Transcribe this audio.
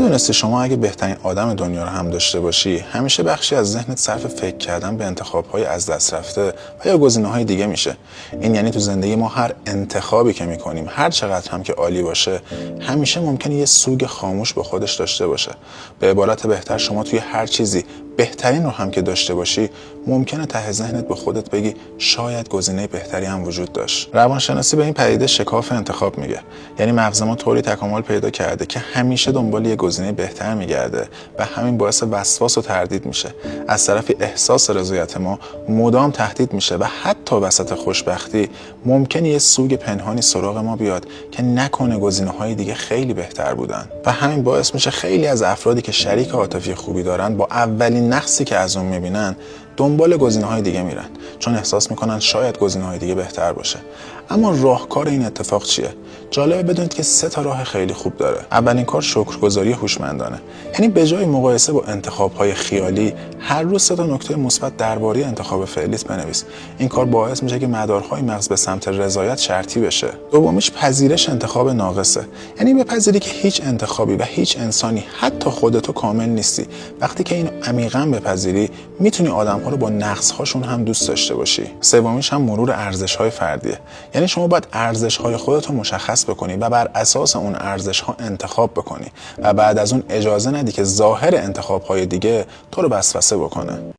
میدونستی شما اگه بهترین آدم دنیا رو هم داشته باشی، همیشه بخشی از ذهنت صرف فکر کردن به انتخاب‌های از دست رفته و یا گزینه‌های دیگه میشه. این یعنی تو زندگی ما هر انتخابی که میکنیم، هر چقدر هم که عالی باشه، همیشه ممکنه یه سوگ خاموش به خودش داشته باشه. به عبارت بهتر، شما توی هر چیزی بهترین رو هم که داشته باشی، ممکنه ته ذهنت به خودت بگی شاید گزینه بهتری هم وجود داشت. روانشناسی به این پدیده شکاف انتخاب میگه. یعنی مغز ما طوری تکامل پیدا کرده که همیشه دنبال یه گزینه بهتر میگرده و همین باعث وسواس و تردید میشه. از طرفی احساس رضایت ما مدام تهدید میشه و حتی وسط خوشبختی ممکنه یه سوگ پنهانی سراغ ما بیاد که نکنه گزینه‌های دیگه خیلی بهتر بودن و همین باعث میشه خیلی از افرادی که شریک عاطفی خوبی دارن با اولین نقصی که از اون میبینن دنبال گزینه‌های دیگه میرن، چون احساس میکنن شاید گزینه‌های دیگه بهتر باشه. اما راهکار این اتفاق چیه؟ جالبه بدونید که 3 راه خیلی خوب داره. اولین کار شکرگزاری هوشمندانه. یعنی به جای مقایسه با انتخاب‌های خیالی، هر روز 3 نکته مثبت درباره انتخاب فعلیت بنویس. این کار باعث میشه که مدارهای مغز به سمت رضایت شرطی بشه. دومیش پذیرش انتخاب ناقصه. یعنی بپذیری که هیچ انتخابی و هیچ انسانی، حتی خودتو، کامل نیستی. وقتی که این عمیقاً بپذیری، میتونی آدم‌ها رو با نقص‌هاشون هم دوست داشته باشی. سومیش هم مرور ارزش‌های فردیه. یعنی شما باید ارزش‌های خودت رو مشخص بکنی و بر اساس اون ارزش‌ها انتخاب بکنی و بعد از اون اجازه ندی که ظاهر انتخاب‌های دیگه تو رو وسوسه بکنه.